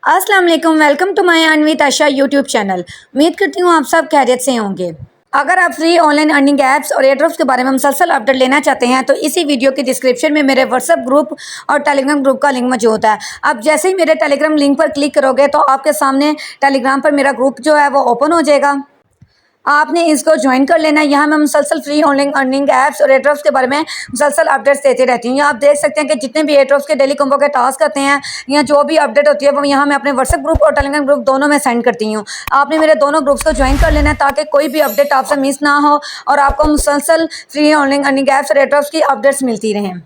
अस्सलाम वालेकुम, welcome to my Anvit Asha YouTube channel. उम्मीद करती हूँ आप सब खैरियत से होंगे। अगर आप फ्री ऑनलाइन अर्निंग ऐप्स और एयरड्रॉप्स के बारे में मुसलसल अपडेट लेना चाहते हैं तो इसी वीडियो के डिस्क्रिप्शन में मेरे व्हाट्सएप ग्रुप और टेलीग्राम ग्रुप का लिंक मौजूद है। आप जैसे ही मेरे टेलीग्राम लिंक पर क्लिक करोगे तो आपके सामने टेलीग्राम पर मेरा ग्रुप जो है वो ओपन हो जाएगा। आपने इसको ज्वाइन कर लेना है। यहाँ मैं मुसलसल फ्री ऑनलाइन अर्निंग ऐप्स और एयरड्रॉप्स के बारे में मुसलसल अपडेट्स देती रहती हूँ। आप देख सकते हैं कि जितने भी एयरड्रॉप्स के डेली कॉम्बो के टास्क आते हैं या जो भी अपडेट होती है वो यहाँ मैं अपने व्हाट्सएप ग्रुप और टेलीग्राम ग्रुप दोनों में सेंड करती हूँ। आपने मेरे दोनों ग्रुप्स को ज्वाइन कर लेना है ताकि कोई भी अपडेट आपसे मिस ना हो और आपको मुसलसल फ्री ऑनलाइन अर्निंग ऐप्स और एयरड्रॉप्स की अपडेट्स मिलती रहें।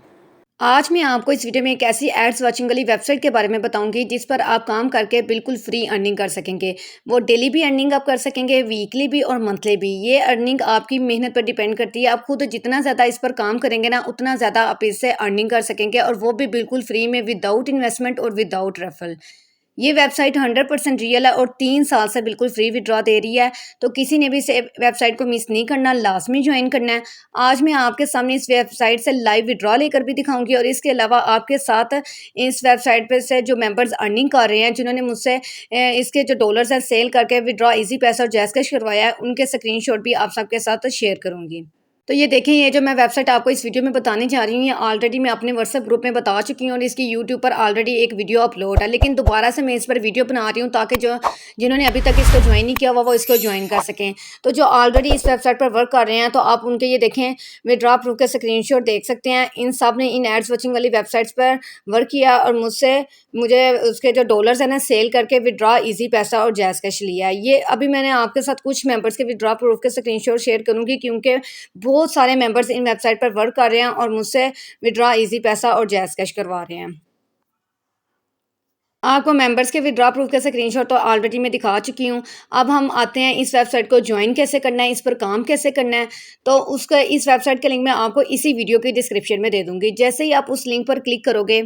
आज मैं आपको इस वीडियो में एक ऐसी एड्स वॉचिंग वाली वेबसाइट के बारे में बताऊंगी जिस पर आप काम करके बिल्कुल फ्री अर्निंग कर सकेंगे। वो डेली भी अर्निंग आप कर सकेंगे, वीकली भी और मंथली भी। ये अर्निंग आपकी मेहनत पर डिपेंड करती है। आप खुद जितना ज़्यादा इस पर काम करेंगे ना उतना ज़्यादा आप इससे अर्निंग कर सकेंगे, और वो भी बिल्कुल फ्री में, विदाउट इन्वेस्टमेंट और विदाउट रेफरल। ये वेबसाइट 100% रियल है और 3 साल से बिल्कुल फ्री विड्रॉ दे रही है। तो किसी ने भी इस वेबसाइट को मिस नहीं करना, लाजमी ज्वाइन करना है। आज मैं आपके सामने इस वेबसाइट से लाइव विड्रॉ लेकर भी दिखाऊंगी, और इसके अलावा आपके साथ इस वेबसाइट पे से जो मेंबर्स अर्निंग कर रहे हैं, जिन्होंने मुझसे इसके जो डॉलर्स हैं सेल करके विड्रॉ इजी पैसा और जैज़ कैश करवाया है, उनके स्क्रीनशॉट भी आप सबके साथ शेयर करूँगी। तो ये देखें, ये जो मैं वेबसाइट आपको इस वीडियो में बताने जा रही हूँ, ये ऑलरेडी मैं अपने व्हाट्सएप ग्रुप में बता चुकी हूँ और इसकी यूट्यूब पर ऑलरेडी एक वीडियो अपलोड है। लेकिन दोबारा से मैं इस पर वीडियो बना रही हूँ ताकि जिन्होंने अभी तक इसको ज्वाइन नहीं किया हुआ वो इसको ज्वाइन कर सकें। तो जो ऑलरेडी इस वेबसाइट पर वर्क कर रहे हैं तो आप उनके ये देखें विड्रॉ प्रूफ के स्क्रीनशॉट देख सकते हैं। इन सब ने इन एड्स वॉचिंग वाली वेबसाइट्स पर वर्क किया और मुझे उसके जो डॉलर्स हैं ना सेल करके विड्रॉ ईजी पैसा और जैज़ कैश लिया है। ये अभी मैंने आपके साथ कुछ मेंबर्स के विड्रॉ प्रूफ के स्क्रीनशॉट शेयर करूँगी, क्योंकि बहुत सारे मेंबर्स इन वेबसाइट पर वर्क कर रहे हैं और मुझसे विड्रॉ इजी पैसा और जैज़ कैश करवा रहे हैं। आपको मेंबर्स के विड्रॉ प्रूफ के स्क्रीनशॉट तो ऑलरेडी मैं दिखा चुकी हूँ। अब हम आते हैं इस वेबसाइट को ज्वाइन कैसे करना है, इस पर काम कैसे करना है। तो उसका इस वेबसाइट का लिंक मैं आपको इसी वीडियो के डिस्क्रिप्शन में दे दूँगी। जैसे ही आप उस लिंक पर क्लिक करोगे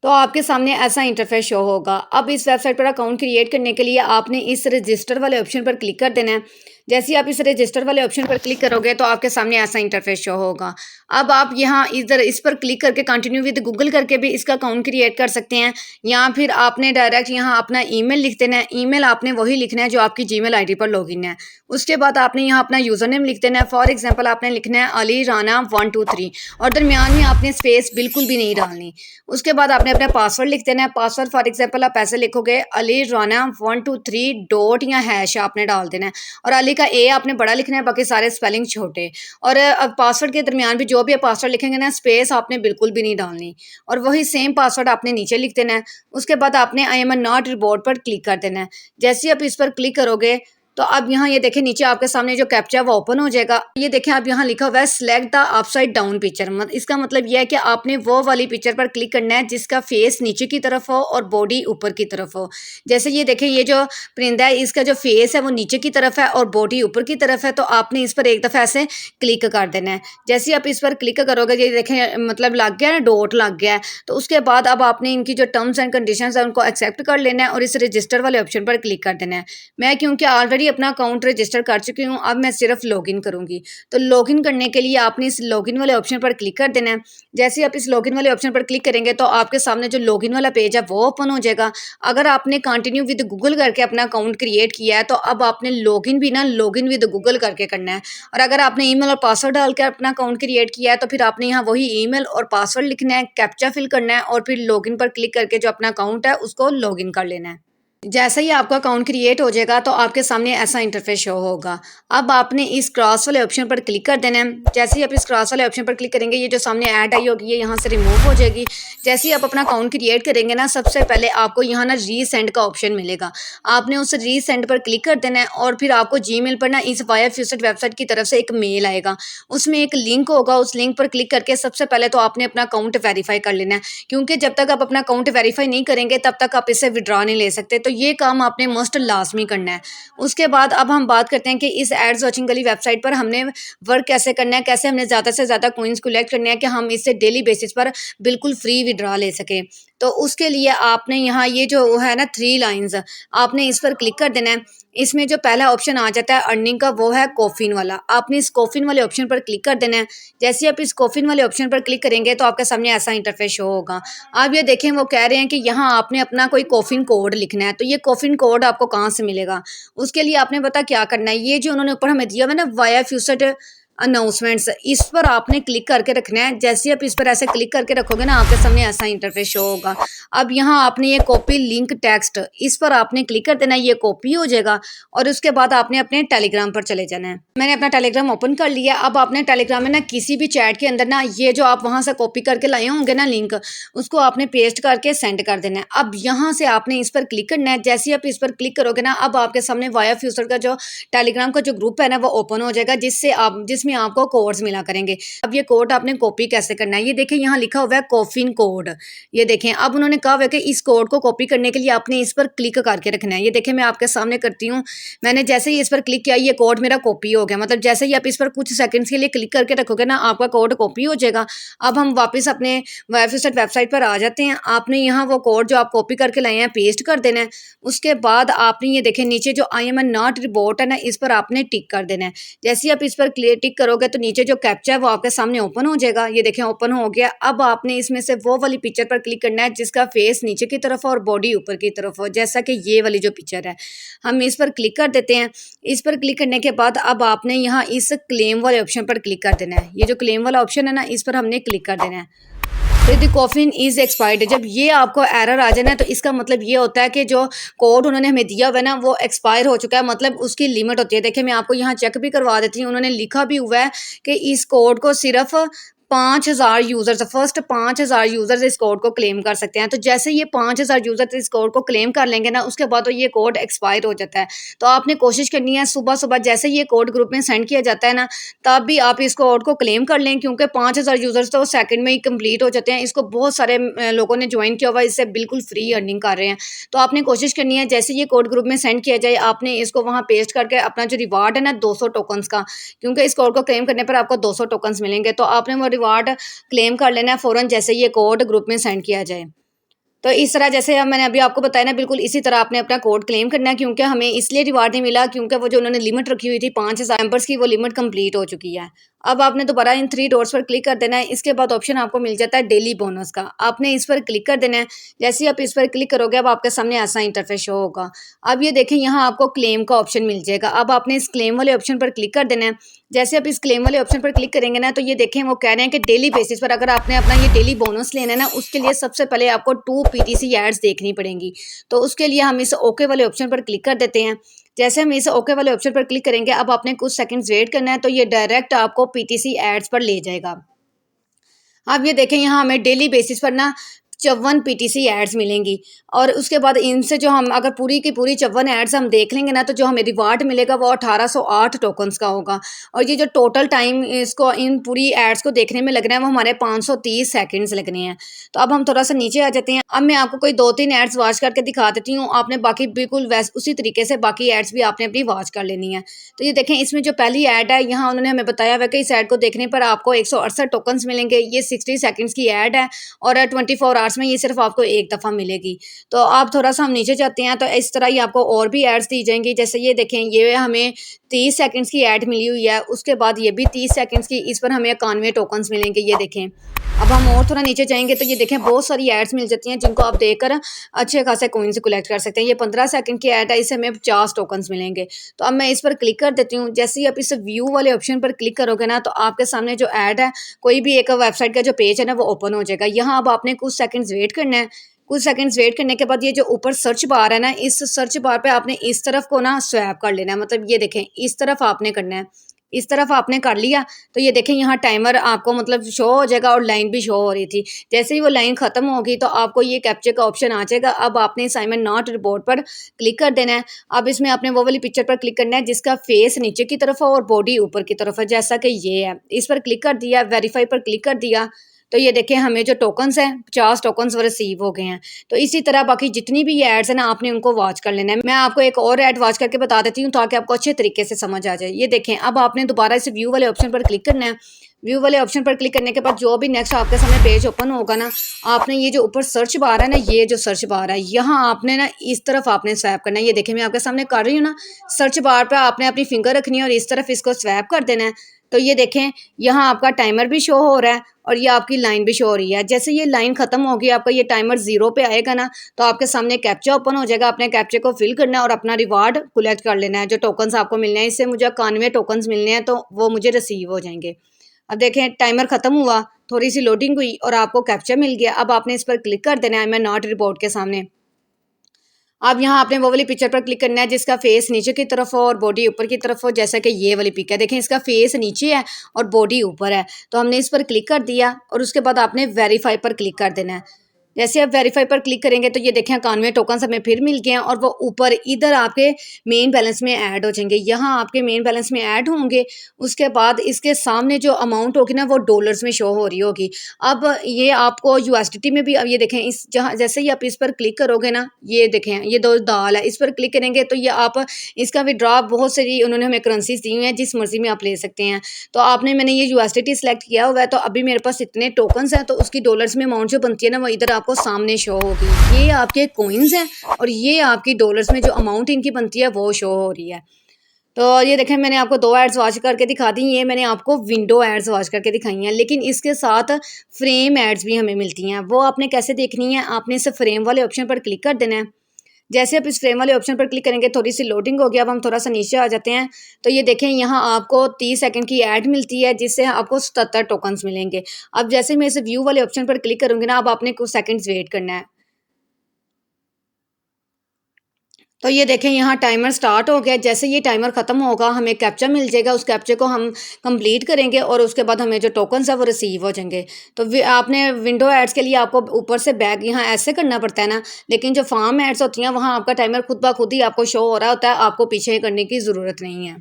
तो आपके सामने ऐसा इंटरफेस शो होगा। अब इस वेबसाइट पर अकाउंट क्रिएट करने के लिए आपने इस रजिस्टर वाले ऑप्शन पर क्लिक कर देना है। जैसे ही आप इस रजिस्टर वाले ऑप्शन पर क्लिक करोगे तो आपके सामने ऐसा इंटरफेस शो होगा। अब आप यहाँ इधर इस पर क्लिक करके कंटिन्यू विद गूगल करके भी इसका अकाउंट क्रिएट कर सकते हैं, या फिर आपने डायरेक्ट यहाँ अपना ईमेल लिख देना है। ईमेल आपने वही लिखना है जो आपकी जीमेल आईडी पर लॉगिन है। उसके बाद आपने यहाँ अपना यूज़र नेम लिख देना है। फॉर एग्जांपल आपने लिखना है अली राना 123, और दरमियान में आपने स्पेस बिल्कुल भी नहीं डालनी। उसके बाद आपने अपना पासवर्ड लिख देना है। पासवर्ड फॉर एग्जांपल आप ऐसे लिखोगे अली राना 123 डॉट या हैश आपने डाल देना है, और अली का ए आपने बड़ा लिखना है, बाकी सारे स्पेलिंग छोटे। और अब पासवर्ड के दरमियान भी जो भी आप पासवर्ड लिखेंगे ना, स्पेस आपने बिल्कुल भी नहीं डालनी, और वही सेम पासवर्ड आपने नीचे लिख देना है। उसके बाद आपने आई एम नॉट रिपोर्ट पर क्लिक कर देना है। जैसे ही आप इस पर क्लिक करोगे तो अब यहाँ ये देखें नीचे आपके सामने जो कैप्चा वो ओपन हो जाएगा। ये देखें आप यहाँ लिखा हुआ है select the upside down picture. इसका मतलब यह है कि आपने वो वाली पिक्चर पर क्लिक करना है जिसका फेस नीचे की तरफ हो और बॉडी ऊपर की तरफ हो। जैसे ये देखें, ये जो परिंदा है इसका जो फेस है वो नीचे की तरफ है और बॉडी ऊपर की तरफ है, तो आपने इस पर एक दफ़ा ऐसे क्लिक कर देना है। जैसे आप इस पर क्लिक करोगे, ये देखें मतलब लग गया ना, डॉट लग गया है। तो उसके बाद अब आपने इनकी जो टर्म्स एंड कंडीशंस है उनको एक्सेप्ट कर लेना है और इस रजिस्टर वाले ऑप्शन पर क्लिक कर देना है। मैं क्योंकि ऑलरेडी अपना अकाउंट रजिस्टर कर चुकी हूँ, अब मैं सिर्फ लॉगिन करूँगी। तो लॉगिन करने के लिए आपने इस लॉगिन वाले ऑप्शन पर क्लिक कर देना है। जैसे आप इस लॉगिन वाले ऑप्शन पर क्लिक करेंगे तो आपके सामने जो लॉगिन वाला पेज है वो ओपन हो जाएगा। अगर आपने कंटिन्यू विद गूगल करके अपना अकाउंट क्रिएट किया है तो अब आपने लॉगिन भी ना लॉगिन विद गूगल करके करना है। और अगर आपने ईमेल और पासवर्ड डाल के अपना अकाउंट क्रिएट किया है तो फिर आपने यहाँ वही ईमेल और पासवर्ड लिखना है, कैप्चा फिल करना है और फिर लॉगिन पर क्लिक करके जो अपना अकाउंट है उसको लॉगिन कर लेना है। जैसे ही आपका अकाउंट क्रिएट हो जाएगा तो आपके सामने ऐसा इंटरफेस शो होगा। अब आपने इस क्रॉस वाले ऑप्शन पर क्लिक कर देना है। जैसे ही आप इस क्रॉस वाले ऑप्शन पर क्लिक करेंगे, ये जो सामने ऐड आई होगी ये यहाँ से रिमूव हो जाएगी। जैसे ही आप अपना अकाउंट क्रिएट करेंगे ना, सबसे पहले आपको यहाँ ना रीसेंड का ऑप्शन मिलेगा। आपने उस रीसेंड पर क्लिक कर देना है और फिर आपको जीमेल पर ना इस वाया फ्यूचर वेबसाइट की तरफ से एक मेल आएगा। उसमें एक लिंक होगा, उस लिंक पर क्लिक करके सबसे पहले तो आपने अपना अकाउंट वेरीफाई कर लेना है, क्योंकि जब तक आप अपना अकाउंट वेरीफाई नहीं करेंगे तब तक आप इससे विड्रॉ नहीं ले सकते। तो ये काम आपने मस्ट लाजमी करना है। उसके बाद अब हम बात करते हैं कि इस एड्स वॉचिंग वाली वेबसाइट पर हमने वर्क कैसे करना है, कैसे हमने ज़्यादा से ज़्यादा कॉइंस कलेक्ट करने हैं कि हम इससे डेली बेसिस पर बिल्कुल फ्री विड्रॉ ले सकें। तो उसके लिए आपने यहाँ ये जो है ना 3 लाइन्स, आपने इस पर क्लिक कर देना है। इसमें जो पहला ऑप्शन आ जाता है अर्निंग का, वो है कॉफिन वाला। आपने इस कॉफिन वाले ऑप्शन पर क्लिक कर देना है। जैसे ही आप इस कॉफिन वाले ऑप्शन पर क्लिक करेंगे तो आपके सामने ऐसा इंटरफेस शो होगा। आप ये देखें, वो कह रहे हैं कि यहाँ आपने अपना कोई कॉफिन कोड लिखना है। तो ये कॉफिन कोड आपको कहाँ से मिलेगा? उसके लिए आपने पता क्या करना है, ये जो उन्होंने ऊपर हमें दिया हुआ है ना वाया फ्यूचर अनाउंसमेंट्स, इस पर आपने क्लिक करके रखना है। जैसे आप इस पर ऐसे क्लिक करके रखोगे ना, आपके सामने ऐसा इंटरफेस शो होगा। अब यहाँ आपने ये कॉपी लिंक टेक्स्ट, इस पर आपने क्लिक कर देना है, ये कॉपी हो जाएगा और उसके बाद आपने अपने टेलीग्राम पर चले जाना है। मैंने अपना टेलीग्राम ओपन कर लिया। अब आपने टेलीग्राम में ना किसी भी चैट के अंदर ना ये जो आप वहाँ से कॉपी करके लाए होंगे ना लिंक, उसको आपने पेस्ट करके सेंड कर देना है। अब यहाँ से आपने इस पर क्लिक करना है। जैसे ही आप इस पर क्लिक करोगे ना, अब आपके सामने वाया फ्यूचर का जो टेलीग्राम का जो ग्रुप है ना, वो ओपन हो जाएगा, जिसमें आपको कोड्स मिला करेंगे। अब ये कोड आपने कॉपी कैसे करना है, ये देखें यहाँ लिखा हुआ है कॉफिन कोड। ये देखें, अब उन्होंने कहा हुआ है कि इस कोड को कॉपी करने के लिए आपने इस पर क्लिक करके रखना है। ये देखें, मैं आपके सामने करती हूँ। मैंने जैसे ही इस पर क्लिक किया, ये कोड मेरा कॉपी हो गया। मतलब जैसे ही आप इस पर कुछ सेकंड्स के लिए क्लिक करके रखोगे ना, आपका कोड कॉपी हो जाएगा। अब हम वापस अपने वेबसाइट पर आ जाते हैं। आपने यहाँ वो कोड जो आप कॉपी करके लाए हैं पेस्ट कर देना है। उसके बाद आपने ये देखें नीचे जो आई एम नॉट रिबोट है ना, इस पर आपने टिक कर देना है। जैसे ही आप इस पर टिक करोगे तो नीचे जो कैप्चा है वो आपके सामने ओपन हो जाएगा। ये देखें ओपन हो गया। अब आपने इसमें से वो वाली पिक्चर पर क्लिक करना है जिसका फेस नीचे की तरफ हो और बॉडी ऊपर की तरफ हो, जैसा कि ये वाली जो पिक्चर है। हम इस पर क्लिक कर देते हैं। इस पर क्लिक करने के बाद अब आपने यहाँ इस क्लेम वाले ऑप्शन पर क्लिक कर देना है। ये जो क्लेम वाला ऑप्शन है ना, इस पर हमने क्लिक कर देना है। तो द कॉफिन इज एक्सपायर्ड, जब ये आपको एरर आ जाए ना, तो इसका मतलब ये होता है कि जो कोड उन्होंने हमें दिया हुआ है ना, वो एक्सपायर हो चुका है। मतलब उसकी लिमिट होती है। देखिए, मैं आपको यहाँ चेक भी करवा देती हूँ। उन्होंने लिखा भी हुआ है कि इस कोड को सिर्फ 5,000 यूजर्स, फर्स्ट 5,000 यूजर्स इस कोड को क्लेम कर सकते हैं। तो जैसे ये 5,000 यूजर्स इस कोड को क्लेम कर लेंगे ना, उसके बाद तो ये कोड एक्सपायर हो जाता है। तो आपने कोशिश करनी है सुबह सुबह जैसे ये कोड ग्रुप में सेंड किया जाता है ना, तब भी आप इस कोड को क्लेम कर लें, क्योंकि 5,000 यूजर्स तो सेकंड में ही कंप्लीट हो जाते हैं। इसको बहुत सारे लोगों ने ज्वाइन किया हुआ है, इससे बिल्कुल फ्री अर्निंग कर रहे हैं। तो आपने कोशिश करनी है जैसे ये कोड ग्रुप में सेंड किया जाए, आपने इसको वहाँ पेस्ट करके अपना जो रिवार्ड है ना 200 टोकन्स का, क्योंकि इस कोड को क्लेम करने पर आपको 200 टोकन्स मिलेंगे, तो आपने वो रिवार्ड क्लेम कर लेना है फ़ौरन जैसे ये कोड ग्रुप में सेंड किया जाए। तो इस तरह जैसे अब मैंने अभी आपको बताया ना, बिल्कुल इसी तरह आपने अपना कोड क्लेम करना है, क्योंकि हमें इसलिए रिवार्ड नहीं मिला क्योंकि वो जो उन्होंने लिमिट रखी हुई थी 5,000 मेंबर्स की, वो लिमिट कंप्लीट हो चुकी है। अब आपने दोबारा इन 3 डॉट्स पर क्लिक कर देना है। इसके बाद ऑप्शन आपको मिल जाता है डेली बोनस का, आपने इस पर क्लिक कर देना है। जैसे ही आप इस पर क्लिक करोगे, अब आपके सामने ऐसा इंटरफेस शो होगा। अब ये देखें, यहाँ आपको क्लेम का ऑप्शन मिल जाएगा। अब आपने इस क्लेम वाले ऑप्शन पर क्लिक कर देना है। जैसे आप इस क्लेम वाले ऑप्शन पर क्लिक करेंगे ना, तो ये देखें वो कह रहे हैं कि डेली बेसिस पर अगर आपने अपना ये डेली बोनस लेना है ना, उसके लिए सबसे पहले आपको 2 पीटीसी एड्स देखनी पड़ेंगी। तो उसके लिए हम इस ओके वाले ऑप्शन पर क्लिक कर देते हैं। जैसे हम इस ओके वाले ऑप्शन पर क्लिक करेंगे, अब आपने कुछ सेकंड्स वेट करना है, तो ये डायरेक्ट आपको पीटीसी एड्स पर ले जाएगा। अब ये देखें, यहाँ हमें डेली बेसिस पर ना 54 पीटीसी एड्स मिलेंगी और उसके बाद इनसे जो हम अगर पूरी की पूरी 54 एड्स हम देख लेंगे ना, तो जो हमें रिवार्ड मिलेगा वो 1808 टोकन्स का होगा। और ये जो टोटल टाइम इसको इन पूरी एड्स को देखने में लगना है, वो हमारे 530 सेकंड्स लगने हैं। तो अब हम थोड़ा सा नीचे आ जाते हैं। अब मैं आपको कोई 2-3 एड्स वॉच करके दिखा देती हूँ। आपने बाकी बिल्कुल वैसे उसी तरीके से बाकी एड्स भी आपने अपनी वॉच कर लेनी है। तो ये देखें, इसमें जो पहली ऐड है, यहाँ उन्होंने हमें बताया हुआ है कि इस ऐड को देखने पर आपको 168 टोकन्स मिलेंगे। ये 60 सेकंड्स की ऐड है और 24 आवर्स में ये सिर्फ आपको एक दफ़ा मिलेगी। तो आप थोड़ा सा हम नीचे जाते हैं, तो इस तरह ही आपको और भी एड्स दी जाएंगी। जैसे ये देखें, ये हमें 30 सेकंड्स की ऐड मिली हुई है। उसके बाद ये भी 30 सेकंड्स की, इस पर हमें 91 टोकन्स मिलेंगे। ये देखें, अब हम और थोड़ा नीचे जाएंगे तो ये देखें बहुत सारी एड्स मिल जाती हैं, जिनको आप देखकर अच्छे खासे कॉइन से कलेक्ट कर सकते हैं। ये 15 सेकंड की ऐड है, इससे हमें 50 टोकन्स मिलेंगे। तो अब मैं इस पर क्लिक कर देती हूँ। जैसे ही आप इस व्यू वाले ऑप्शन पर क्लिक करोगे ना, तो आपके सामने जो ऐड है, कोई भी एक वेबसाइट का जो पेज है ना, वो ओपन हो जाएगा। यहाँ अब आपने कुछ सेकंड्स वेट करना है। कुछ सेकंड्स वेट करने के बाद ये जो ऊपर सर्च बार है ना, इस सर्च बार पे आपने इस तरफ को ना स्वैप कर लेना है। मतलब ये देखें, इस तरफ आपने करना है। इस तरफ आपने कर लिया तो ये देखें, यहाँ टाइमर आपको मतलब शो हो जाएगा और लाइन भी शो हो रही थी। जैसे ही वो लाइन खत्म होगी तो आपको ये कैप्चर का ऑप्शन आ जाएगा। अब आपने असाइनमेंट नॉट रिपोर्ट पर क्लिक कर देना है। अब इसमें आपने वो वाली पिक्चर पर क्लिक करना है जिसका फेस नीचे की तरफ हो और बॉडी ऊपर की तरफ है, जैसा कि ये है। इस पर क्लिक कर दिया, वेरीफाई पर क्लिक कर दिया, तो ये देखें हमें जो टोकन्स हैं 50 टोकन्स वो रिसीव हो गए हैं। तो इसी तरह बाकी जितनी भी ये एड्स हैं ना, आपने उनको वॉच कर लेना है। मैं आपको एक और ऐड वॉच करके बता देती हूँ ताकि आपको अच्छे तरीके से समझ आ जाए। ये देखें, अब आपने दोबारा इस व्यू वाले ऑप्शन पर क्लिक करना है। व्यू वाले ऑप्शन पर क्लिक करने के बाद जो भी नेक्स्ट आपके सामने पेज ओपन होगा ना, आपने ये जो ऊपर सर्च बार है ना, ये जो सर्च बार है यहाँ आपने ना इस तरफ आपने स्वैप करना है। ये देखिए मैं आपके सामने कर रही हूँ ना, सर्च बार पे आपने अपनी फिंगर रखनी है और इस तरफ इसको स्वैप कर देना है। तो ये देखें यहाँ आपका टाइमर भी शो हो रहा है और ये आपकी लाइन भी शो हो रही है। जैसे ये लाइन खत्म होगी, आपका ये टाइमर 0 पे आएगा ना, तो आपके सामने कैप्चा ओपन हो जाएगा। अपने कैप्चे को फिल करना है और अपना रिवार्ड कलेक्ट कर लेना है। जो टोकन्स आपको मिलने हैं, इससे मुझे 91 टोकन्स मिलने हैं, तो वो मुझे रिसीव हो जाएंगे। अब देखें टाइमर खत्म हुआ, थोड़ी सी लोडिंग हुई और आपको कैप्चा मिल गया। अब आपने इस पर क्लिक कर देना है मैं नॉट रिपोर्ट के सामने। अब यहाँ आपने वो वाली पिक्चर पर क्लिक करना है जिसका फेस नीचे की तरफ हो और बॉडी ऊपर की तरफ हो, जैसा कि ये वाली पिक है। देखें इसका फेस नीचे है और बॉडी ऊपर है, तो हमने इस पर क्लिक कर दिया और उसके बाद आपने वेरीफाई पर क्लिक कर देना है। जैसे आप वेरीफाई पर क्लिक करेंगे तो ये देखें 91 टोकन हमें फिर मिल गए हैं और वो ऊपर इधर आपके मेन बैलेंस में ऐड हो जाएंगे। यहाँ आपके मेन बैलेंस में ऐड होंगे, उसके बाद इसके सामने जो अमाउंट होगी ना वो डॉलर्स में शो हो रही होगी। अब ये आपको यूएसडीटी में भी, अब ये देखें इस जहाँ जैसे ही आप इस पर क्लिक करोगे ना, ये देखें ये दो दाल है, इस पर क्लिक करेंगे तो ये आप इसका विड्रॉ बहुत सारी उन्होंने हमें करेंसीज दी हुई हैं, जिस मर्जी में आप ले सकते हैं। तो आपने मैंने ये यूएसडीटी सेलेक्ट किया हुआ है, तो अभी मेरे पास इतने टोकन्स हैं, तो उसकी डॉलर्स में अमाउंट जो बनती है ना वो इधर आपको सामने शो होगी। ये आपके कॉइन्स हैं और ये आपकी डॉलर्स में जो अमाउंट इनकी बनती है वो शो हो रही है। तो ये देखें मैंने आपको 2 एड्स वॉच करके दिखा दी, ये मैंने आपको विंडो एड्स वॉच करके दिखाई हैं, लेकिन इसके साथ फ्रेम एड्स भी हमें मिलती हैं। वो आपने कैसे देखनी है, आपने इस फ्रेम वाले ऑप्शन पर क्लिक कर देना है। जैसे आप इस फ्रेम वाले ऑप्शन पर क्लिक करेंगे थोड़ी सी लोडिंग हो गया। अब हम थोड़ा सा नीचे आ जाते हैं, तो ये देखें यहाँ आपको 30 सेकंड की ऐड मिलती है जिससे आपको 77 टोकन्स मिलेंगे। अब जैसे मैं इस व्यू वाले ऑप्शन पर क्लिक करूँगी ना, अब आपने कुछ सेकंड्स वेट करना है। तो ये देखें यहाँ टाइमर स्टार्ट हो गया। जैसे ये टाइमर ख़त्म होगा हमें कैप्चा मिल जाएगा, उस कैप्चे को हम कंप्लीट करेंगे और उसके बाद हमें जो टोकन्स है वो रिसीव हो जाएंगे। तो आपने विंडो एड्स के लिए आपको ऊपर से बैक यहाँ ऐसे करना पड़ता है ना, लेकिन जो फार्म एड्स होती हैं वहाँ आपका टाइमर खुद ब खुद ही आपको शो हो रहा होता है, आपको पीछे करने की ज़रूरत नहीं है।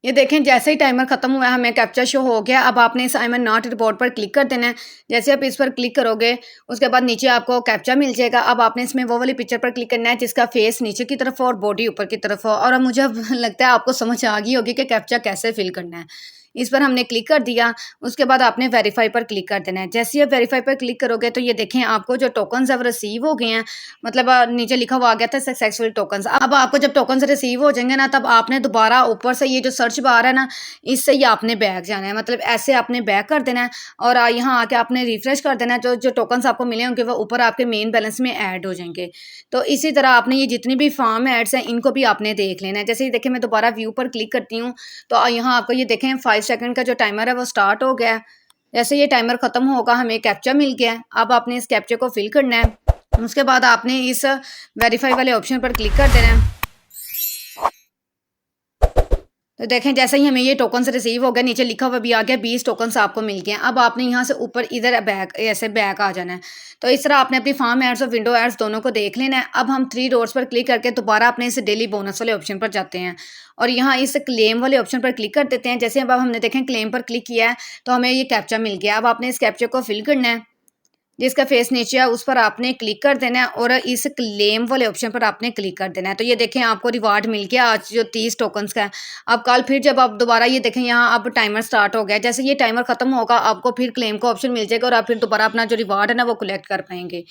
ये देखें जैसे ही टाइमर खत्म हुआ है हमें कैप्चा शो हो गया। अब आपने इस आई एम नॉट रिपोर्ट पर क्लिक कर देना है। जैसे आप इस पर क्लिक करोगे उसके बाद नीचे आपको कैप्चा मिल जाएगा। अब आपने इसमें वो वाली पिक्चर पर क्लिक करना है जिसका फेस नीचे की तरफ हो और बॉडी ऊपर की तरफ हो। और अब मुझे अब लगता है आपको समझ आ गई होगी कि कैप्चा कैसे फिल करना है। इस पर हमने क्लिक कर दिया, उसके बाद आपने वेरीफाई पर क्लिक कर देना है। जैसे ही आप वेरीफाई पर क्लिक करोगे तो ये देखें आपको जो टोकन्स है वो रिसीव हो गए हैं, मतलब नीचे लिखा हुआ आ गया था सक्सेसफुल टोकन्स। अब आपको जब टोकन्स रिसीव हो जाएंगे ना, तब आपने दोबारा ऊपर से ये जो सर्च बार है ना, इससे ही आपने बैक जाना है, मतलब ऐसे आपने बैक कर देना है और यहाँ आके आपने रिफ्रेश कर देना है। जो जो टोकन्स आपको मिले होंगे वो ऊपर आपके मेन बैलेंस में ऐड हो जाएंगे। तो इसी तरह आपने ये जितनी भी फार्म एड्स हैं इनको भी आपने देख लेना है। जैसे ये देखें मैं दोबारा व्यू पर क्लिक करती हूँ, तो यहाँ आपको ये देखें 5 सेकंड का जो टाइमर है वो स्टार्ट हो गया है। जैसे ये टाइमर खत्म होगा हमें कैप्चा मिल गया है। अब आपने इस कैप्चे को फिल करना है, उसके बाद आपने इस वेरीफाई वाले ऑप्शन पर क्लिक कर देना है। तो देखें जैसे ही हमें ये टोकन रिसीव हो गया, नीचे लिखा हुआ भी आ गया 20 टोकन्स आपको मिल गए हैं। अब आपने यहाँ से ऊपर इधर बैक ऐसे बैक आ जाना है। तो इस तरह आपने अपनी फार्म एड्स और विंडो एड्स दोनों को देख लेना है। अब हम 3 डॉट्स पर क्लिक करके दोबारा अपने इस डेली बोनस वाले ऑप्शन पर जाते हैं और यहाँ इस क्लेम वाले ऑप्शन पर क्लिक कर देते हैं। जैसे अब हमने देखें क्लेम पर क्लिक किया है तो हमें ये कैप्चा मिल गया। अब आपने इस कैप्चा को फिल करना है, जिसका फेस नीचे है उस पर आपने क्लिक कर देना है और इस क्लेम वाले ऑप्शन पर आपने क्लिक कर देना है। तो ये देखें आपको रिवार्ड मिल गया आज जो 30 टोकन्स का है। अब कल फिर जब आप दोबारा ये देखें यहाँ अब टाइमर स्टार्ट हो गया, जैसे ये टाइमर खत्म होगा आपको फिर क्लेम का ऑप्शन मिल जाएगा और आप फिर दोबारा अपना जो रिवार्ड है ना वो कलेक्ट कर पाएंगे।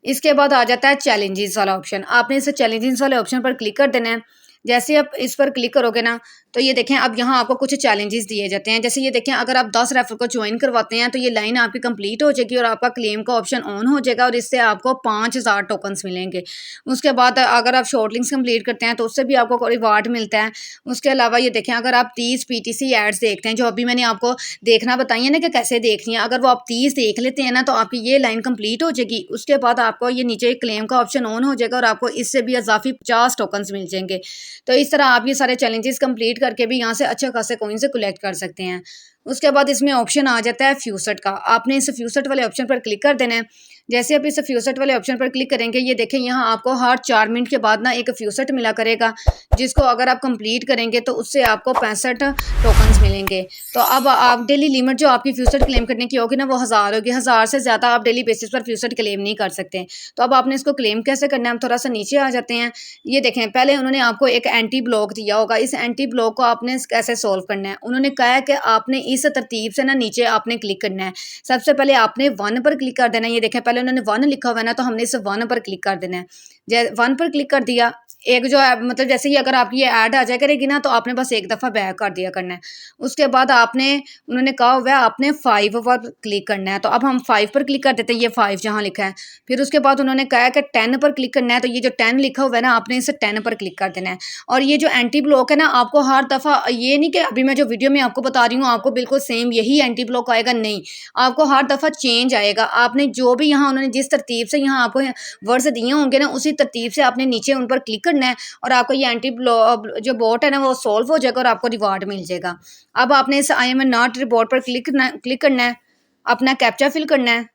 इसके बाद आ जाता है चैलेंजेस वाला ऑप्शन। आपने इस चैलेंजेस वाले ऑप्शन पर क्लिक कर देना है। जैसे आप इस पर क्लिक करोगे ना, तो ये देखें अब यहाँ आपको कुछ चैलेंजेस दिए जाते हैं। जैसे ये देखें अगर आप 10 रेफर को ज्वाइन करवाते हैं तो ये लाइन आपकी कंप्लीट हो जाएगी और आपका क्लेम का ऑप्शन ऑन हो जाएगा और इससे आपको 5000 टोकन्स मिलेंगे। उसके बाद अगर आप शॉर्ट लिंक्स कंप्लीट करते हैं तो उससे भी आपको रिवार्ड मिलता है। उसके अलावा ये देखें अगर आप 30 पीटीसी एड्स देखते हैं, जो अभी मैंने आपको देखना बताई है ना कि कैसे देखनी है, अगर वो आप 30 देख लेते हैं ना तो आपकी ये लाइन कंप्लीट हो जाएगी। उसके बाद आपको ये नीचे क्लेम का ऑप्शन ऑन हो जाएगा और आपको इससे भी इजाफी 50 टोकन्स मिल जाएंगे। तो इस तरह आप ये सारे चैलेंजेस कंप्लीट करके भी यहाँ से अच्छे खासे कॉइन से कलेक्ट कर सकते हैं। उसके बाद इसमें ऑप्शन आ जाता है फ्यूसेट का। आपने इस फ्यूसेट वाले ऑप्शन पर क्लिक कर देना है। जैसे आप इस फ्यूसेट वाले ऑप्शन पर क्लिक करेंगे ये देखें यहाँ आपको हर 4 मिनट के बाद ना एक फ्यूसेट मिला करेगा, जिसको अगर आप कंप्लीट करेंगे तो उससे आपको 65 टोकन्स मिलेंगे। तो अब आप डेली लिमिट जो आपकी फ्यूसेट क्लेम करने की होगी ना वो 1000 होगी। 1000 से ज़्यादा आप डेली बेसिस पर फ्यूसेट क्लेम नहीं कर सकते। तो अब आपने इसको क्लेम कैसे करना है, हम थोड़ा सा नीचे आ जाते हैं। ये देखें पहले उन्होंने आपको एक एंटी ब्लॉक दिया होगा, इस एंटी ब्लॉक को आपने कैसे सोल्व करना है। उन्होंने कहा है कि आपने इस तरतीब से ना नीचे आपने क्लिक करना है। सबसे पहले आपने 1 पर क्लिक कर देना है। ये देखें पहले उन्होंने 1 लिखा हुआ है ना, तो हमने इस 1 पर क्लिक कर देना है। 1 पर क्लिक कर दिया, एक जो है मतलब जैसे ही अगर आपकी ये ऐड आ जाया करेगी ना, तो आपने बस एक दफ़ा बैक कर दिया करना है। उसके बाद आपने उन्होंने कहा हुआ है आपने 5 पर क्लिक करना है, तो अब हम 5 पर क्लिक कर देते हैं, ये 5 जहाँ लिखा है। फिर उसके बाद उन्होंने कहा है कि 10 पर क्लिक करना है, तो ये जो 10 लिखा हुआ है ना, आपने इसे 10 पर क्लिक कर देना है। और ये जो एंटी ब्लॉक है ना, आपको हर दफ़ा ये नहीं कि अभी मैं जो वीडियो में आपको बता रही हूँ आपको बिल्कुल सेम यही एंटी ब्लॉक आएगा, नहीं, आपको हर दफ़ा चेंज आएगा। आपने जो भी यहाँ उन्होंने जिस तरतीब से यहाँ आपको वर्ड्स दिए होंगे ना, उसी तरतीब से आपने नीचे उन पर क्लिक करना है और आपको ये एंटी ब्लॉक जो बॉट है ना वो सॉल्व हो जाएगा और आपको रिवार्ड मिल जाएगा। अब आपने इस आई एम नॉट रिवॉर्ड पर क्लिक करना है, अपना कैप्चा फिल करना है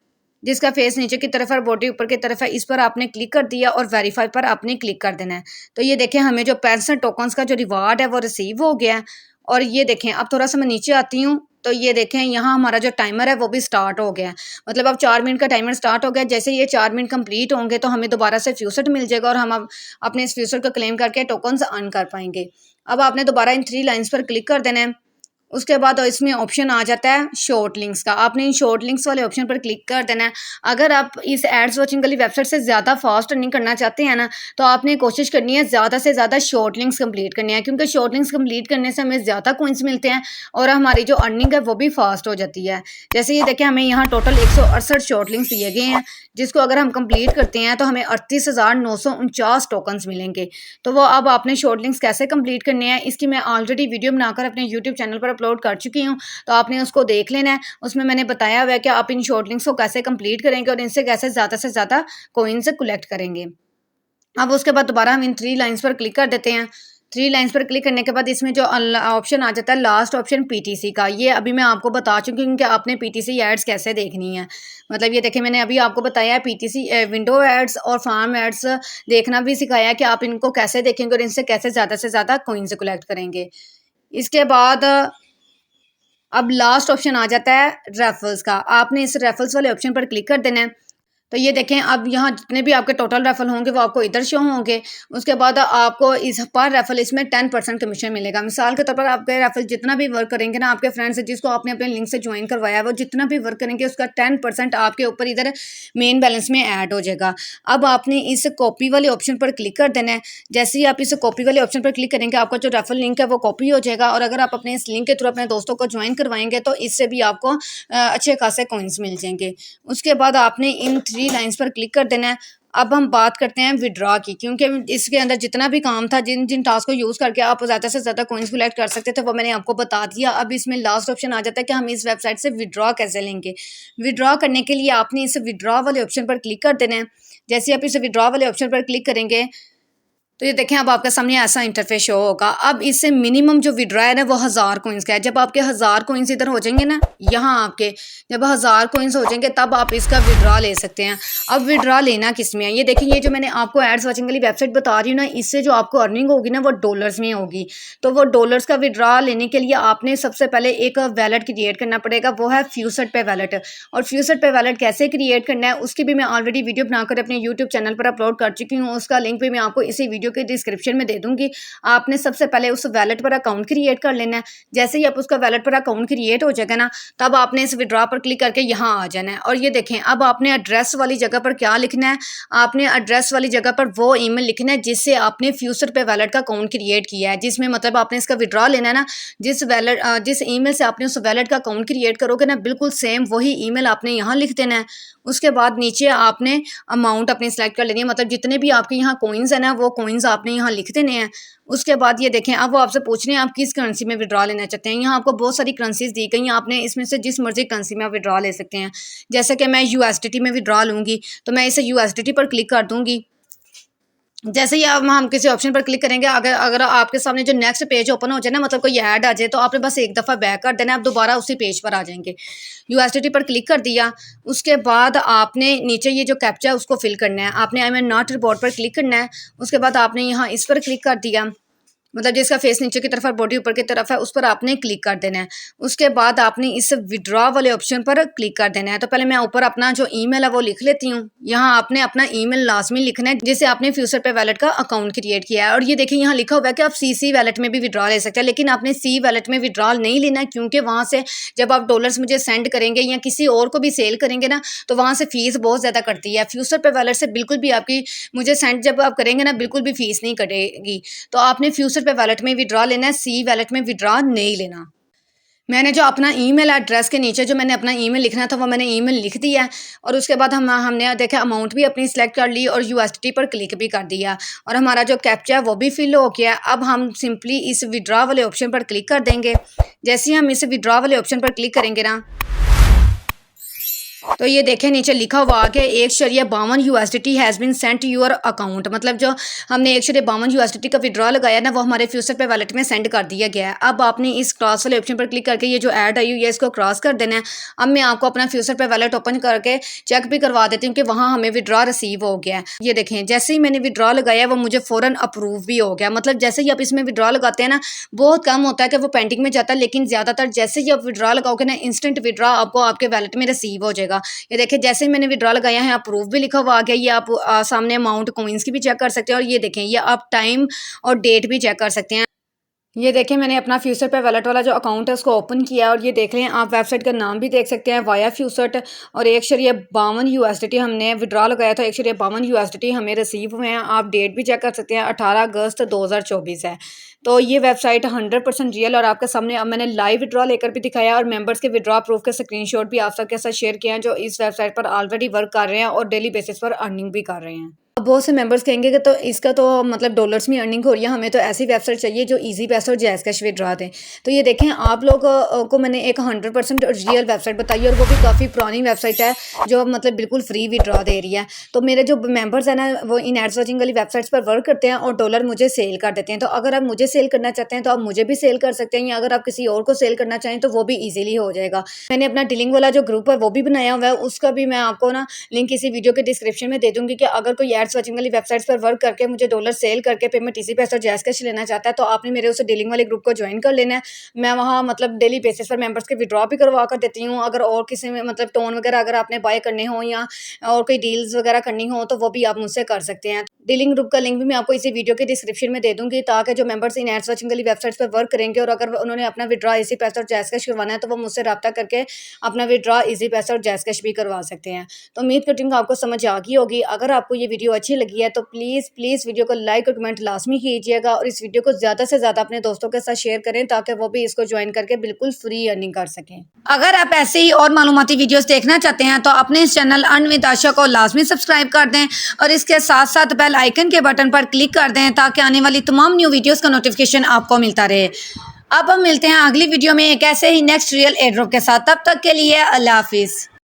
जिसका फेस नीचे की तरफ है, बॉडी ऊपर की तरफ है, इस पर आपने क्लिक कर दिया और वेरीफाई पर आपने क्लिक कर देना है। तो ये देखें हमें जो 65 टोकन्स का जो रिवार्ड है वो रिसीव हो गया है। और ये देखें अब थोड़ा सा मैं नीचे आती हूँ, तो ये देखें यहाँ हमारा जो टाइमर है वो भी स्टार्ट हो गया है। मतलब अब 4 मिनट का टाइमर स्टार्ट हो गया। जैसे ये 4 मिनट कंप्लीट होंगे तो हमें दोबारा से फ्यूचर मिल जाएगा और हम अब अपने इस फ्यूचर को क्लेम करके टोकन्स अर्न कर पाएंगे। अब आपने दोबारा इन 3 लाइन्स पर क्लिक कर देना है। उसके बाद इसमें ऑप्शन आ जाता है शॉर्ट लिंक्स का, आपने इन शॉर्ट लिंक्स वाले ऑप्शन पर क्लिक कर देना है। अगर आप इस एड्स वॉचिंग वाली वेबसाइट से ज़्यादा फास्ट अर्निंग करना चाहते हैं ना, तो आपने कोशिश करनी है ज़्यादा से ज़्यादा शॉर्ट लिंक्स कंप्लीट करनी है, क्योंकि शॉर्ट लिंक्स कंप्लीट करने से हमें ज़्यादा कॉइंस मिलते हैं और हमारी जो अर्निंग है वो भी फास्ट हो जाती है। जैसे ये देखें हमें यहाँ टोटल 168 शॉर्ट लिंक्स दिए गए हैं, जिसको अगर हम कंप्लीट करते हैं तो हमें 38,949 टोकन्स मिलेंगे। तो वो अब आपने शॉर्ट लिंक्स कैसे कंप्लीट करने हैं इसकी मैं ऑलरेडी वीडियो बनाकर अपने यूट्यूब चैनल पर अपलोड कर चुकी हूँ, तो आपने उसको देख लेना है। उसमें मैंने बताया हुआ है कि आप इन शॉर्ट लिंक्स को कैसे कंप्लीट करेंगे और इनसे कैसे ज़्यादा से ज़्यादा कॉइन्स कलेक्ट करेंगे। अब उसके बाद दोबारा हम इन 3 लाइन्स पर क्लिक कर देते हैं। 3 लाइन्स पर क्लिक करने के बाद इसमें जो ऑप्शन आ जाता है लास्ट ऑप्शन पीटीसी का, ये अभी मैं आपको बता चुकी हूँ कि आपने पीटीसी एड्स कैसे देखनी है। मतलब ये देखिए मैंने अभी आपको बताया है पीटीसी विंडो एड्स और फार्म एड्स देखना भी सिखाया कि आप इनको कैसे देखेंगे और इनसे कैसे ज़्यादा से ज़्यादा कॉइन्स कलेक्ट करेंगे। इसके बाद अब लास्ट ऑप्शन आ जाता है रेफरल्स का, आपने इस रेफरल्स वाले ऑप्शन पर क्लिक कर देना है। तो ये देखें अब यहाँ जितने भी आपके टोटल रेफरल होंगे वो आपको इधर शो होंगे। उसके बाद आपको इस पर रेफरल इसमें 10% कमीशन मिलेगा। मिसाल के तौर पर आपके रेफरल जितना भी वर्क करेंगे ना, आपके फ्रेंड से जिसको आपने अपने लिंक से ज्वाइन करवाया है वो जितना भी वर्क करेंगे उसका 10% आपके ऊपर इधर मेन बैलेंस में ऐड हो जाएगा। अब आपने इस कॉपी वाले ऑप्शन पर क्लिक कर देना है। जैसे ही आप इस कॉपी वाले ऑप्शन पर क्लिक करेंगे आपका जो रेफरल लिंक है वो कॉपी हो जाएगा और अगर आप अपने इस लिंक के थ्रू अपने दोस्तों को ज्वाइन करवाएंगे तो इससे भी आपको अच्छे खासे कॉइन्स मिल जाएंगे। उसके बाद आपने इन 3 लाइन्स पर क्लिक कर देना है। अब हम बात करते हैं विड्रॉ की, क्योंकि इसके अंदर जितना भी काम था, जिन जिन टास्क को यूज़ करके आप ज़्यादा से ज़्यादा कॉइन्स कलेक्ट कर सकते थे वो मैंने आपको बता दिया। अब इसमें लास्ट ऑप्शन आ जाता है कि हम इस वेबसाइट से विड्रॉ कैसे लेंगे। विड्रॉ करने के लिए आपने इस विड्रॉ वाले ऑप्शन पर क्लिक कर देना है। जैसे आप इस विड्रॉ वाले ऑप्शन पर क्लिक करेंगे तो ये देखें अब आपके सामने ऐसा इंटरफेस शो होगा। अब इससे मिनिमम जो विड्रॉ है ना वो 1000 कॉइन्स का है। जब आपके 1000 कॉइन्स इधर हो जाएंगे ना, यहाँ आपके जब 1000 कॉइन्स हो जाएंगे तब आप इसका विड्रॉ ले सकते हैं। अब विड्रॉ लेना किस में है, ये देखिए ये जो मैंने आपको एड्स वाचिंग वाली वेबसाइट बता रही हूँ ना, इससे जो आपको अर्निंग होगी ना वो डॉलर्स में होगी। तो वो डॉलर्स का विड्रॉ लेने के लिए आपने सबसे पहले एक वैलेट क्रिएट करना पड़ेगा, वो है फ्यूसेट पे वैलेट। और फ्यूसेट पे वैलेट कैसे क्रिएट करना है उसकी भी मैं ऑलरेडी वीडियो बनाकर अपने यूट्यूब चैनल पर अपलोड कर चुकी हूँ। उसका लिंक भी मैं आपको इसी वीडियो के डिस्क्रिप्शन में दे दूंगी। आपने सबसे पहले उस वैलेट पर अकाउंट क्रिएट कर लेना है। जैसे ही आप उसका वैलेट पर अकाउंट क्रिएट हो जाएगा ना, तब आपने इस विड्रॉ पर क्लिक करके यहाँ आ जाना है। और ये देखें अब आपने एड्रेस वाली जगह पर क्या लिखना है, आपने एड्रेस वाली जगह पर वो ईमेल लिखना है जिससे आपने फ्यूचर पे वैलेट का अकाउंट क्रिएट किया है, जिसमें मतलब आपने इसका विड्रॉ लेना है ना, जिस ईमेल से आपने उस वैलेट का अकाउंट क्रिएट करोगे ना, बिल्कुल सेम वही ईमेल आपने यहाँ लिख देना है। उसके बाद नीचे आपने अमाउंट अपनी सेलेक्ट कर लेनी है, मतलब जितने भी आपके यहाँ कॉइन्स है ना वो कॉइन्स आपने यहाँ लिख देने हैं। उसके बाद ये देखें अब वो आपसे पूछ रहे हैं आप किस करेंसी में विड्रॉ लेना चाहते हैं। यहाँ आपको बहुत सारी करेंसीज दी गई हैं, आपने इसमें से जिस मर्जी करेंसी में आप विड्रॉ ले सकते हैं। जैसे कि मैं यूएसडीटी में विड्रॉ लूँगी तो मैं इसे यूएसडीटी पर क्लिक कर दूँगी। जैसे ही अब हम किसी ऑप्शन पर क्लिक करेंगे, अगर अगर आपके सामने जो नेक्स्ट पेज ओपन हो जाए ना, मतलब कोई ऐड आ जाए, तो आपने बस एक दफ़ा बैक कर देना है, आप दोबारा उसी पेज पर आ जाएंगे। यूएसडीटी पर क्लिक कर दिया। उसके बाद आपने नीचे ये जो कैप्चा है उसको फिल करना है। आपने आई एम नॉट रिपोर्ट पर क्लिक करना है। उसके बाद आपने यहाँ इस पर क्लिक कर दिया। मतलब जिसका फेस नीचे की तरफ और बॉडी ऊपर की तरफ है, उस पर आपने क्लिक कर देना है। उसके बाद आपने इस विड्रॉ वाले ऑप्शन पर क्लिक कर देना है। तो पहले मैं ऊपर अपना जो ईमेल है वो लिख लेती हूँ। यहाँ आपने अपना ईमेल लाजमी लिखना है जिसे आपने फ्यूचर पे वैलेट का अकाउंट क्रिएट किया है। और ये देखिए यहाँ लिखा हुआ है कि आप सीसी वैलेट में भी विड्रॉ ले सकते हैं, लेकिन आपने सी वैलेट में विड्रॉल नहीं लेना है, क्योंकि वहाँ से जब आप डॉलर्स मुझे सेंड करेंगे या किसी और को भी सेल करेंगे ना, तो वहाँ से फीस बहुत ज़्यादा कटती है। फ्यूचर पे वैलेट से बिल्कुल भी आपकी मुझे सेंड जब आप करेंगे ना, बिल्कुल भी फीस नहीं कटेगी। तो आपने फ्यूचर पे वैलेट में विड्रॉ लेना है, सी वैलेट में विड्रॉ नहीं लेना। मैंने जो अपना ईमेल एड्रेस के नीचे जो मैंने अपना ईमेल लिखना था वो मैंने ईमेल लिख दिया है। और उसके बाद हमने देखा अमाउंट भी अपनी सिलेक्ट कर ली और यूएसडी पर क्लिक भी कर दिया और हमारा जो कैप्चा है वो भी फिल हो गया। अब हम सिंपली इस विड्रॉ वाले ऑप्शन पर क्लिक कर देंगे। जैसे ही हम इस विड्रॉ वाले ऑप्शन पर क्लिक करेंगे ना, तो ये देखें नीचे लिखा हुआ कि 1.52 USDT has been sent your account. मतलब जो हमने 1.52 USDT का विड्रॉ लगाया ना, वो हमारे फ्यूचर पे वैलेट में सेंड कर दिया गया है। अब आपने इस क्रॉस वाले ऑप्शन पर क्लिक करके ये जो ऐड आई हुई है इसको क्रॉस कर देना है। अब मैं आपको अपना फ्यूचर पे वैलेट ओपन करके चेक भी करवा देती हूँ कि वहाँ हमें विड्रॉ रिसीव हो गया है। ये देखें जैसे ही मैंने विड्रॉ लगाया वो मुझे फ़ौरन अप्रूव भी हो गया। मतलब जैसे ही आप इसमें विड्रॉ लगाते हैं ना, बहुत कम होता है कि वो पेंडिंग में जाता है, लेकिन ज़्यादातर जैसे ही आप विड्रॉ लगाओगे ना, इंस्टेंट विड्रॉ आपको आपके वैलेट में रिसीव हो जाएगा। ये देखिए जैसे ही मैंने विड्रॉ लगाया है अप्रूव भी लिखा हुआ आ गया। ये आप सामने अमाउंट कॉइन्स की भी चेक कर सकते हैं और ये देखें ये आप टाइम और डेट भी चेक कर सकते हैं। ये देखें मैंने अपना फ्यूचर पे वैलेट वाला जो अकाउंट है उसको ओपन किया और ये देख लें आप वेबसाइट का नाम भी देख सकते हैं, वाया फ्यूचर। और 1.52 USDT हमने विड्रॉ लगाया था, 1.52 USDT हमें रिसीव हुए हैं। आप डेट भी चेक कर सकते हैं, 18 अगस्त 2024 है। तो ये वेबसाइट 100% रियल और आपके सामने अब मैंने लाइव विड्रॉ लेकर भी दिखाया और मेंबर्स के विड्रॉ प्रूफ के स्क्रीनशॉट भी आप सबके साथ शेयर किए हैं जो इस वेबसाइट पर ऑलरेडी वर्क कर रहे हैं और डेली बेसिस पर अर्निंग भी कर रहे हैं। अब बहुत से मेंबर्स कहेंगे कि तो इसका तो मतलब डॉलर्स में अर्निंग हो रही है, हमें तो ऐसी वेबसाइट चाहिए जो इजी पैसे और जायज़ कैश विड्रॉ दें। तो ये देखें आप लोग को मैंने एक 100% रियल वेबसाइट बताई और वो भी काफ़ी पुरानी वेबसाइट है जो मतलब बिल्कुल फ्री विड्रॉ दे रही है। तो मेरे जो मेंबर्स हैं ना वो इन एड्स वाचिंग वाली वेबसाइट्स पर वर्क करते हैं और डॉलर मुझे सेल कर देते हैं। तो अगर आप मुझे सेल करना चाहते हैं तो आप मुझे भी सेल कर सकते हैं, या अगर आप किसी और को सेल करना चाहें तो वो भी ईजिली हो जाएगा। मैंने अपना डीलिंग वाला जो ग्रुप है वो भी बनाया हुआ है, उसका भी मैं आपको ना लिंक इसी वीडियो के डिस्क्रिप्शन में दे दूंगी कि अगर कोई एड्स वाचिंग वाली वेबसाइट्स पर वर्क करके मुझे डॉलर सेल करके पेमेंट इसी पैसे और जायज़ कैश लेना चाहता है तो आपने मेरे उस डीलिंग वाले ग्रुप को ज्वाइन कर लेना है। मैं वहाँ मतलब डेली बेसिस पर मेंबर्स के विड्रॉ भी करवा कर देती हूँ। अगर और किसी में मतलब टोन वगैरह अगर आपने बाय करने हो या और कोई डील्स वगैरह करनी हो तो वो भी आप मुझसे कर सकते हैं। डीलिंग ग्रुप का लिंक भी मैं आपको इसी वीडियो के डिस्क्रिप्शन में दे दूंगी ताकि जो मेंबर्स इन एड्स वाचिंग वाली वेबसाइट्स पर वर्क करेंगे और अगर उन्होंने अपना विड्रॉ इसी पैसे और जायज़ कैश करवाना है तो वो मुझसे रब्ता करके अपना विड्रॉ इजी पैसे और जायज़ कैश भी करवा सकते हैं। तो उम्मीद करती हूँ कि आपको समझ आ गई होगी। अगर आपको ये वीडियो अच्छी लगी है तो प्लीज़ वीडियो को लाइक और कमेंट लाजमी कीजिएगा और इस वीडियो को ज़्यादा से ज़्यादा अपने दोस्तों के साथ शेयर करें ताकि वो भी इसको ज्वाइन करके बिल्कुल फ्री अर्निंग कर सकें। अगर आप ऐसे ही और मालूमाती वीडियोस देखना चाहते हैं तो अपने इस चैनल अर्न विद आशा को लाजमी सब्सक्राइब कर दें और इसके साथ साथ बेल आइकन के बटन पर क्लिक कर दें ताकि आने वाली तमाम न्यू वीडियोस का नोटिफिकेशन आपको मिलता रहे। अब हम मिलते हैं अगली वीडियो में एक ऐसे ही नेक्स्ट रियल एयर ड्रॉप के साथ। तब तक के लिए अल्लाह हाफिज़।